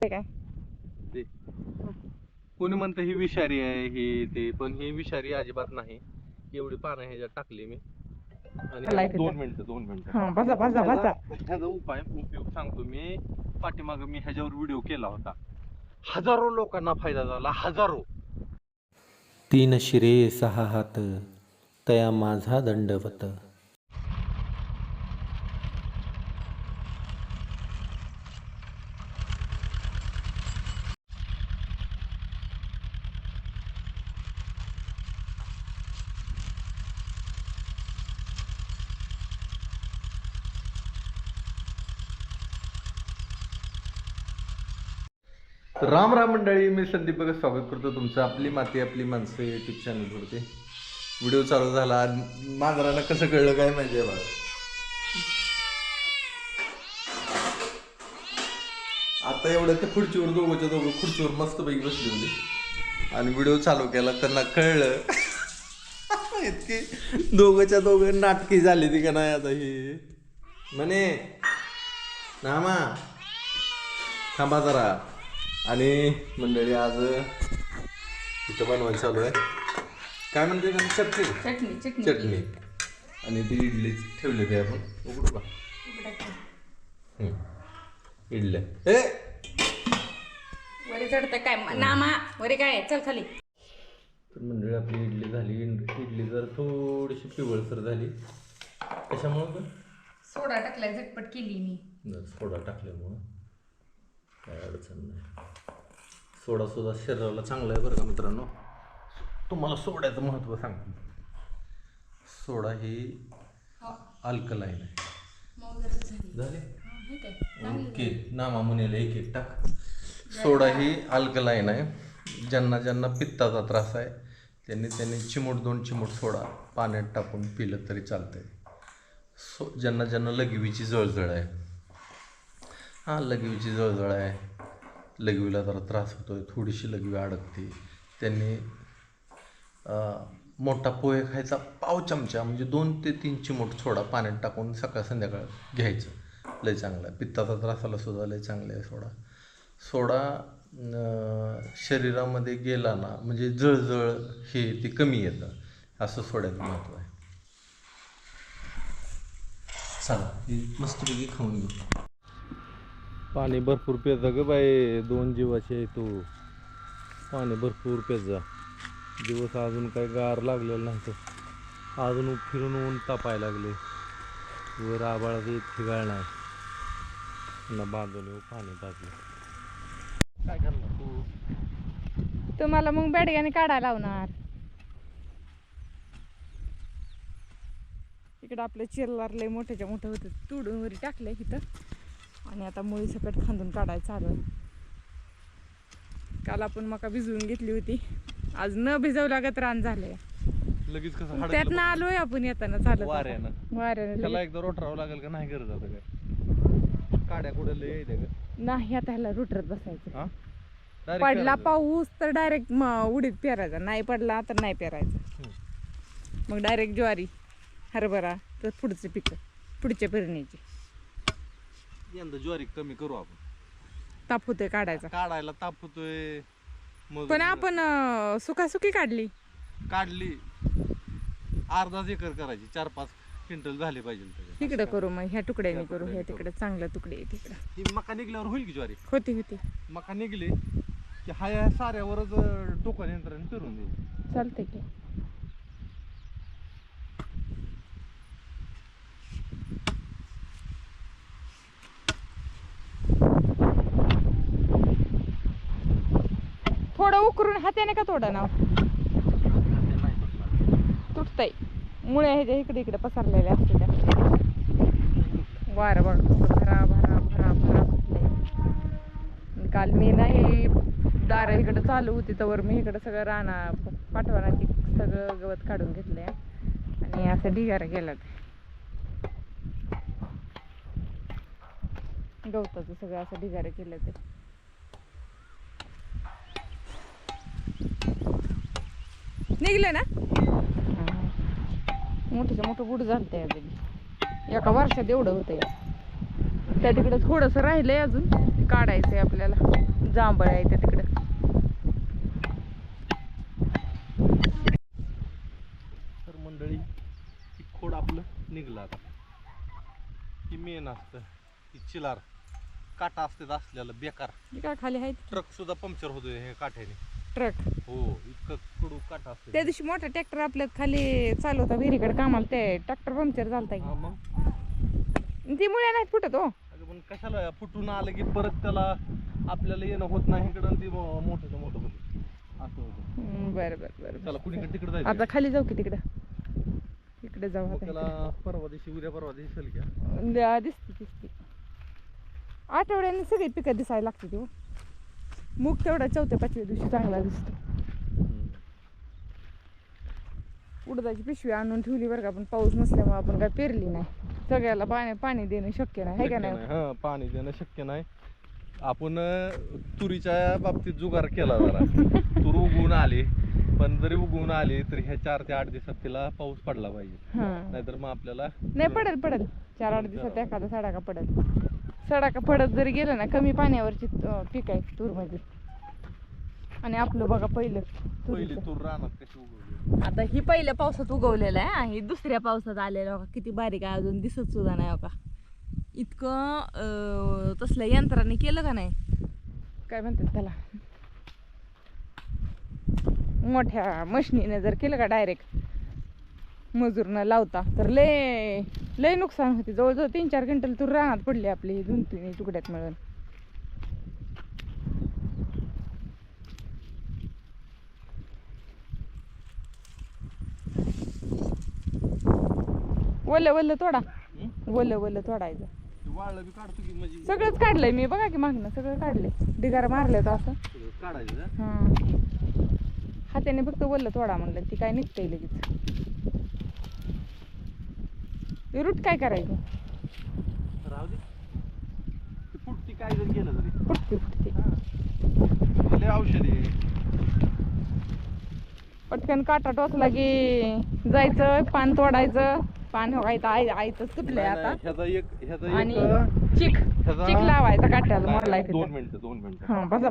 काय ते कोणी म्हणतं ही विषारी आहे ही ते, पण ही विषारी अजिबात नाही. एवढी पानं ह्याच्यात टाकली मी आणि 2 मिनिटं ह्याचा उपयोग सांगतो मी. पाठीमाग मी ह्याच्यावर व्हिडिओ केला होता. हजारो लोकांना फायदा झाला, हजारो. 3 शिरे 6 हात तया माझा दंडवत. राम राम मंडळी, मी संदीप बघा स्वागत करतो तुमचं आपली माती आपली माणसं यूट्यूब चॅनलवरती. व्हिडिओ चालू झाला. मांजराला कसं कळलं काय माहिती बघा. आता एवढं ते खुर्चीवर दोघं खुर्चीवर मस्तपैकी बसली होती आणि व्हिडिओ चालू केला. त्यांना कळलं इतकी दोघं नाटकी झाली ती का नाही. आता ही म्हणे नामा थांबा जरा. आणि मंडळी आज इथं बनवायला चालू आहे. काय म्हणते चटणी आणि ती इडली ठेवली होती आपण. उघडू का इडल्या वरी चढत काय नामा वरी काय चल खाली. तर मंडळी आपली इडली झाली. इडली जर थोडीशी पिवळसर झाली त्याच्यामुळं सोडा टाकलाय झटपट केली मी. सोडा टाकल्यामुळं काय अडचण नाही. सोडा सुद्धा शरीराला चांगला आहे बरं का मित्रांनो. तुम्हाला सोड्याचं महत्त्व सांगतो. सोडा ही अल्कलाईन आहे. झाले ओके. नामा म्हणेल एक टाक. सोडा ही अल्कलाईन आहे. ज्यांना पित्ताचा त्रास आहे त्यांनी चिमूट 2 चिमूट सोडा पाण्यात टाकून पिलं तरी चालतंय. ज्यांना लघवीची जळजळ आहे, लघवीची जळजळ आहे, लघवीला जरा त्रास होतोय, थोडीशी लघवी अडकते, त्यांनी मोठा पोहे खायचा पाव चमचा म्हणजे 2 ते 3 चिमूट सोडा पाण्यात टाकून सकाळ संध्याकाळ घ्यायचं. लय चांगलं आहे. पित्ताचा त्रासाला सुद्धा लय चांगलं आहे सोडा. शरीरामध्ये गेला ना म्हणजे जळजळ हे ते कमी येतं. असं सोड्याचं महत्त्व आहे. चला मस्तपैकी खाऊन घेऊ. पाणी भरपूर प्यायचा ग बाई. 2 जीवाचे तू पाणी भरपूर प्यायचा. दिवस अजून काही गार लागलेलं नाही तर अजून फिरून ऊन तापायला लागले. वर आबाळाचं ठिकाण नाही ना बांधून पाणी पाजलं. काय करणार तू? तुम्हाला मग बेडग्याने काढायला लावणार. इकडं आपलं चिरलार लय मोठ्याच्या मोठं होतं. तुडून वरी टाकलंय इथं आणि आता मुळी सकट खांदून काढायचं चालू. काल आपण मका भिजवून घेतली होती. आज न भिजवल्यागत रान झालंय. लगेच कसं त्यातनं आलोय आपण येताना चालत वाऱ्यानं. त्याला एकदा रोटरावं लागेल का नाही गरज आता काय काड्या कुठे लय येते का नाही. आता ह्याला रुटरत बसायचं. Direct पडला पेरायचं. पाऊस तर डायरेक्ट उडीत पेरायचा, नाही पडला तर नाही पेरायचं. मग डायरेक्ट ज्वारी हरभरा तर पुढचे पिकं पुढच्या पेरणीची. यंदा ज्वारी कमी करू आपण. ताप होतोय काढायचा. काढायला ताप होतोय. पण आपण सुखासुखी काढली. अर्धाच एकर करायची. 4-5 क्विंटल झाले पाहिजे. तिकडं करू मग ह्या तुकड्याने करू. ह्या तिकडे चांगल्या तुकडे आहे तिकडं. ती मका निघल्यावर होईल की ज्वारी. होती मका निघली की ह्या साऱ्यावरच टोकन यंत्राने पेरून देईल. चालतंय की. थोडं उकरून हाताने का थोडं नाव तुटतंय. मुळे ह्याच्या इकडे पसरलेल्या असते त्या. वारं बघ भरा भरा भरा भरा फुटले. काल मी नाही दारं इकडं चालू होती तर मी इकडं सगळं राणा पाठवणाची सगळं गवत काढून घेतलंय आणि असं ढिगारा गेला. गवताचं सगळं असं ढिगारा केलं ते. निघलं ना मोठीचं मोठं बुड झालं एका वर्षात एवढं होतं. त्या तिकडे थोडंसं राहिलंय अजून. काढायचंय आपल्याला. जांभळ आहे ते तिकडं. तर मंडळी ही खोड आपलं निघलं आता. ही मेन असतं, ही चिलार काटा असते असलेलं बेकार. हे काय खाली आहे ट्रक सुद्धा पंक्चर होतोय हे काठ्याने. ट्रक. हो, इतकं कडू काटा असते. त्या दिवशी मोठा ट्रॅक्टर आपल्यात खाली चालू होता विहिरीकडे कामाला, ते ट्रॅक्टर पंक्चर झालता की. हा मग ती मुळे नाहीत फुटत हो. अगं पण कशाला फुटून आलं की परत त्याला आपल्याला येणं होत नाही इकडं, आणि ती मोठं होतं असं होतं. बरं बरं बरं. त्याला कुणीकडे तिकडे जायचं आता खाली जाऊ की तिकडं. इकडे जाऊ मग आता. त्याला परवा दिवशी उद्या परवा दिवशी चल घ्या. दिसते दिसते. आठवड्याने सगळी पिकं दिसायला लागते ती हो. मूग तेवढा 4-5व्या दिवशी चांगला दिसतो. उडदाची पिशवी आणून ठेवली बरं का, पण पाऊस नसल्यामुळे आपण काय पेरली नाही. सगळ्याला पाणी देणं शक्य नाही, है का नाही? हा, पाणी देणं शक्य नाही. आपण तुरीच्या बाबतीत जुगार केला जरा. तूर उगवून आली, पण जरी उगवून आली तरी ह्या 4 ते 8 दिवसात तिला पाऊस पडला पाहिजे. नाहीतर मग आपल्याला नाही पडेल 4-8 दिवसात एखादा सडाका पडेल. सडाका पडत जरी गेलं ना, कमी पाण्यावरची पीक आहे तूर मध्ये. आणि आपलं बघा पहिली तुरीचं. तूर रानात कशी उगवली. आता ही पहिल्या पावसात उगवलेलं आहे, ही दुसऱ्या पावसात आलेलं बघा. किती बारीक आहे, अजून दिसत सुद्धा नाही बघा. इतकं तसल्या यंत्राने केलं का नाही, काय म्हणतात त्याला, मोठ्या मशनीने जर केलं का डायरेक्ट मजूर न लावता, तर लय नुकसान होते. जवळजवळ 3-4 क्विंटल तूर रानात पडली आपली 2-3 तुकड्यात मिळून. वल्ल तोडायचं. वाळलं बी काढतो की म्हणजे सगळंच काढलंय मी बघा की मागणं सगळं काढलंय. ढिगारा मारले तर असं काढायचं. हा, हाताने फक्त वल्ल तोडा म्हणलं, ती काय निघतंय लगेच. रूट काय करायचं, राहू दे. ती फुटती काय जरी केलं तरी फुटते. लय औषधी. पटकन काटा टोचला की जायचं, पान तोडायचं. पान व्हायचं आईच तुटलंय आता. आणि चिक लावायचा काट्याला मोडलाय. 2 मिनिटं. हा, बसा.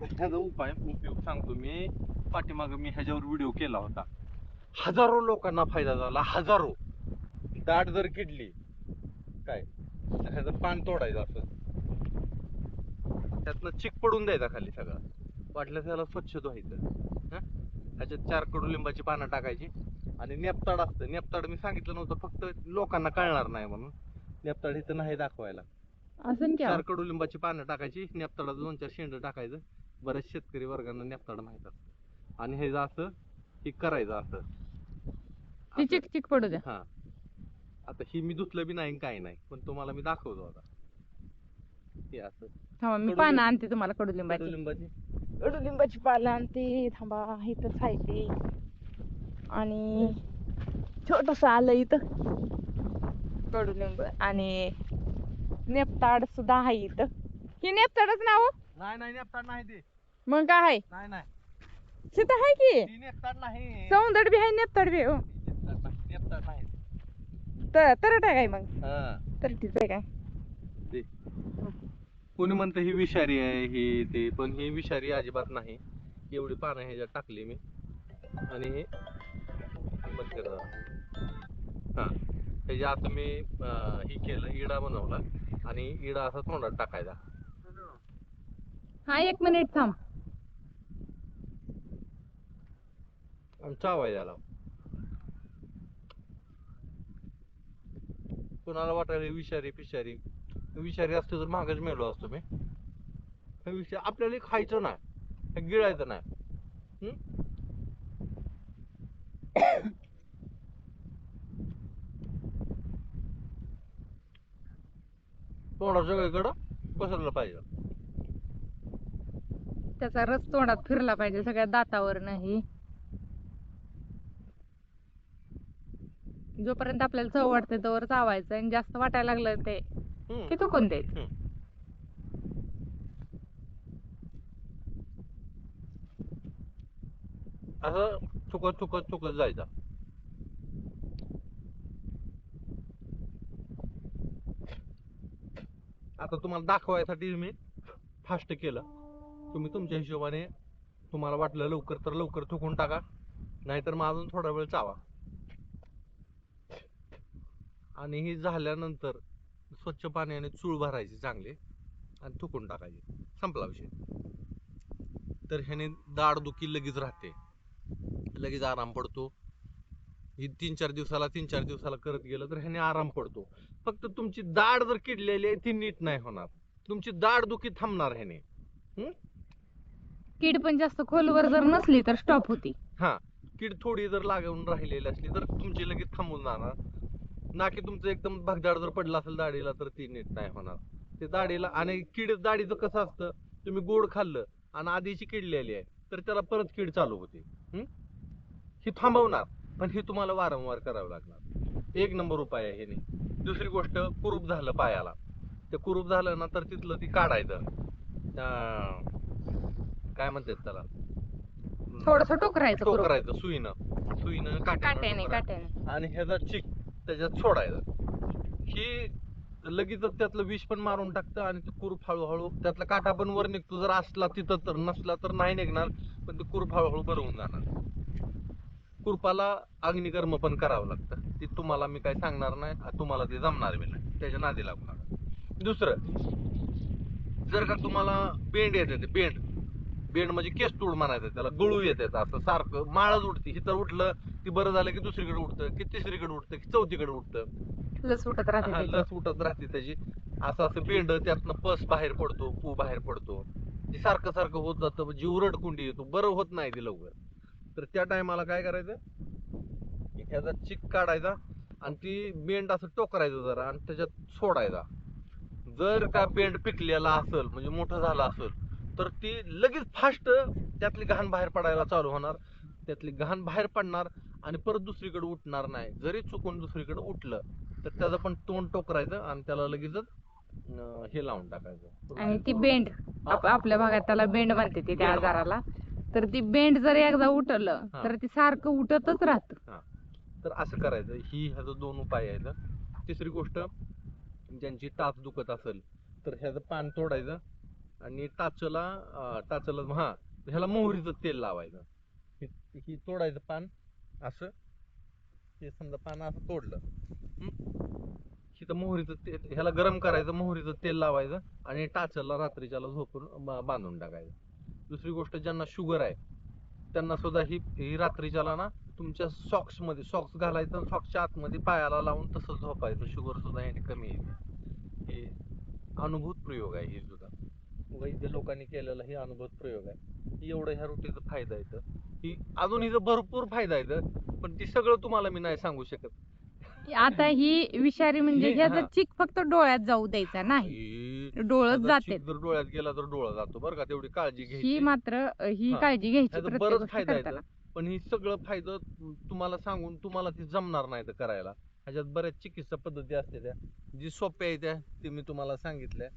ह्याचा उपयोग सांगतो मी. पाठीमाग मी ह्याच्यावर व्हिडिओ केला होता. हजारो लोकांना फायदा झाला. हजारो. दाट जर किडली काय तर ह्याचं पान तोडायचं असं, त्यातनं चिक पडून द्यायचा खाली सगळा. वाटलं त्याला स्वच्छ धुवायचं. ह्याच्यात 4 कडुलिंबाची पानं टाकायची. आणि नेपताड असतं. नेपताड मी सांगितलं नव्हतं, फक्त लोकांना कळणार नाही म्हणून. नेपताड इथं नाही दाखवायला. 4 कडुलिंबाची पानं टाकायची, नेपताडाचं 2-4 शेंड टाकायचं. बऱ्याच शेतकरी वर्गांना नेपताड माहित असतं. आणि हे असं हे करायचं असं चिक पडू द्या. हा, आता ही मी धुतलं बी नाही काय नाही, पण तुम्हाला मी दाखवतो आता. हे असं थांबा, मी पानं आणते तुम्हाला कडुलिंबाची पानं आणते. थांबा, इथंच आहे ते. आणि छोटस आलं इथं कडुलिंब. आणि नेपताड सुद्धा आहे इथं. ही नेपताडच नाव? नाही नेपताड नाही ते. मग काय आहे? नाही तिथं आहे की ती नेपताड नाही. सौंदड बी आहे, नेपताड बी. नेपताड नाही तरट आहे काय? मग हा, तरटीच आहे काय? कोणी म्हणतं ही विषारी आहे ही ते, पण ही विषारी अजिबात नाही. एवढी पानं ह्याच्यात टाकली मी. आणि हे बंद कर जरा. हा, त्याच्या आता मी ही केलं, इडा बनवला. आणि इडा असा तोंडात टाकायचा. हा, 1 मिनिट थांब. आणि चावायला. कोणाला वाटायला विषारी असतं तर मागच मेलो असतो मी. आपल्याला खायचं नाही, गिळायचं नाही. तोंडा सगळीकडं पसरलं पाहिजे. त्याचा रस तोंडात फिरला पाहिजे सगळ्या दातावर नाही. जोपर्यंत आपल्याला चव वाटते तोवर चावायचं, आणि जास्त वाटायला लागलं ते की थुकून द्यायचं. असं चुकत जायचं. आता तुम्हाला दाखवायसाठी मी फास्ट केलं तुम्ही तुमच्या हिशोबाने, तुम्हाला वाटलं लवकर तर लवकर थुकून टाका, नाहीतर मग अजून थोडा वेळ चावा. आणि ही झाल्यानंतर स्वच्छ पाण्याने चूळ भरायची चांगली आणि थुकून टाकायची, संपला विषय. तर ह्याने दाढदुखी लगेच राहते, लगेच आराम पडतो. ही 3-4 दिवसाला करत गेलं तर ह्याने आराम पडतो. फक्त तुमची दाढ जर किडलेली आहे ती नीट नाही होणार, तुमची दाढदुखी थांबणार ह्याने. कीड पण जास्त खोलवर जर नसली तर स्टॉप होती. हा, कीड थोडी जर लागून राहिलेली असली तर तुमची लगेच थांबून जाणार. ना की तुमचं एकदम भगदाड जर पडला असेल दाढीला तर ती नीट नाही होणार. ते दाढीला आणि कीड दाढीचं कसं असतं, तुम्ही गोड खाल्लं आणि आधीची किडलेली आहे तर त्याला परत कीड चालू होते. ही थांबवणार, पण ही तुम्हाला वारंवार करावं लागणार. 1 नंबर उपाय आहे हे. दुसरी गोष्ट, कुरूप झालं पायाला, ते कुरूप झालं ना तर तिथलं ती काढायचं. काय म्हणतात त्याला, थोडस टोकरायचं टोकरायचं सुईनं काट्याने आणि ह्याचा चिक त्याच्यात सोडायचं. ही लगेचच त्यातलं विष पण मारून टाकतं आणि ते कुरूप हळूहळू, त्यातला काटा पण वर निघतो जर असला तिथं, तर नसला तर नाही निघणार, पण ते कुरूप हळूहळू बरं होऊन जाणार. कुरपाला अग्निकर्म पण करावं लागतं, ते तुम्हाला मी काय सांगणार नाही, तुम्हाला ते जमणार बी नाही, त्याच्या नादी लागू नका. दुसरं, जर का तुम्हाला बेंड येते, ते बेंड म्हणजे केस तूड म्हणायचं त्याला, गळू येते असं सारखं, माळच उठते, हिथं उठलं की बरं झालं की दुसरीकडे उठतं, की तिसरीकडे उठतं, की चौथीकडे उठतं, लस उठत राहते. लस उठत राहते त्याची. असं बेंड, त्यातनं पस बाहेर पडतो, पू बाहेर पडतो, ते सारखं होत जातं, जीव रडकुंडी येतो, बरं होत नाही ते लवकर. तर त्या टायमाला काय करायचं, ह्याचा चिक काढायचा आणि ती बेंड असं टोकरायचं जरा आणि त्याच्यात सोडायचा. जर का बेंड पिकलेला असेल, म्हणजे मोठं झालं असेल, तर ती लगेच फास्ट त्यातली घाण बाहेर पडायला चालू होणार, त्यातली घाण बाहेर पडणार आणि परत दुसरीकडे उठणार नाही. जरी चुकून दुसरीकडे उठलं तर त्याचं पण तोंड टोकरायचं आणि त्याला लगेचच हे लावून टाकायचं. आणि ती बेंड, आपल्या भागात त्याला बेंड म्हणते ते त्या आजाराला. तर ती बेंड जर एकदा उठलं तर ती सारखं उठतच राहतं. तर असं करायचं. ही ह्याचं 2 उपाय आहेत. तिसरी गोष्ट, ज्यांची टाच दुखत असेल तर ह्याचं पान तोडायचं आणि टाचला ह्याला मोहरीचं तेल लावायचं. ही तोडायचं पान असं, हे समजा पान असं तोडलं, तर मोहरीचं तेल, ह्याला गरम करायचं, मोहरीचं तेल लावायचं आणि टाचला रात्रीच्याला झोपून बांधून टाकायचं. दुसरी गोष्ट, ज्यांना शुगर आहे त्यांना सुद्धा ही रात्रीच्याला ना तुमच्या सॉक्स घालायचं, सॉक्सच्या आतमध्ये पायाला लावून तसंच झोपायचं, शुगर सुद्धा याने कमी येते. हे अनुभूत प्रयोग आहे, हे सुद्धा वैद्य लोकांनी केलेला हे अनुभूत प्रयोग आहे. एवढं ह्या रुटीचा फायदा येतं, ही अजून हिचा भरपूर फायदा येतं, पण ती सगळं तुम्हाला मी नाही सांगू शकत. आता ही विषारी म्हणजे ह्याचा चिक फक्त डोळ्यात जाऊ द्यायचा नाही, डोळ्यात जाते. जर डोळ्यात गेला तर डोळा जातो बरं का, तेवढी काळजी घ्यायची. ही मात्र ही काळजी घ्यायची बरंच प्रत्येक फायदा गोष्ट येतं, पण ही सगळं फायदा तुम्हाला सांगून तुम्हाला ती जमणार नाही तर करायला. ह्याच्यात बऱ्याच चिकित्सा पद्धती असते, त्या जी सोप्या आहेत त्या मी तुम्हाला सांगितल्या.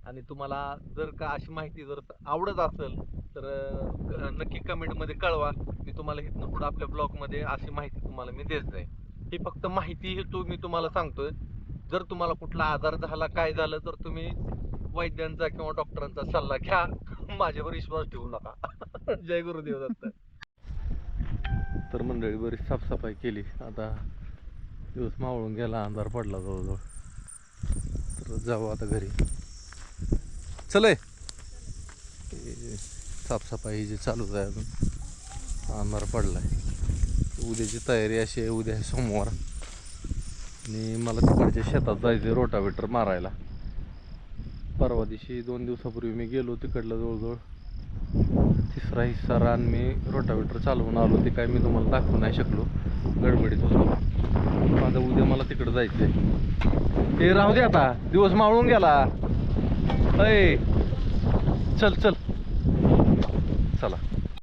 आणि तुम्हाला जर का अशी माहिती जर आवडत असेल तर नक्की कमेंटमध्ये कळवा. मी तुम्हाला इथनं पुढे आपल्या ब्लॉगमध्ये अशी माहिती तुम्हाला मी देत जाईल. ही फक्त माहिती मी तुम्हाला सांगतोय. जर तुम्हाला कुठला आजार झाला, काय झालं, तर तुम्ही वैद्यांचा किंवा डॉक्टरांचा सल्ला घ्या, माझ्यावर विश्वास ठेवू नका. जय गुरुदेव दत्त. तर मंडळी बरीच साफसफाई केली, आता दिवस मावळून गेला, अंधार पडला जवळजवळ, तर जाऊ आता घरी. चलय साफसफाई जी चालूच आहे, अजून अंधार पडलाय. उद्याची तयारी अशी आहे, उद्या आहे सोमवार आणि मला तिकडच्या शेतात जायचं रोटावेटर मारायला. परवा दिवशी 2 दिवसापूर्वी मी गेलो तिकडलं, जवळजवळ 3रा हिस्सा रान मी रोटावेटर चालवून आलो. ते काय मी तुम्हाला दाखवू नाही शकलो, गडबडीत होतो. आता उद्या मला तिकडं जायचंय. ते राहू दे, आता दिवस मावळून गेला. चल चला.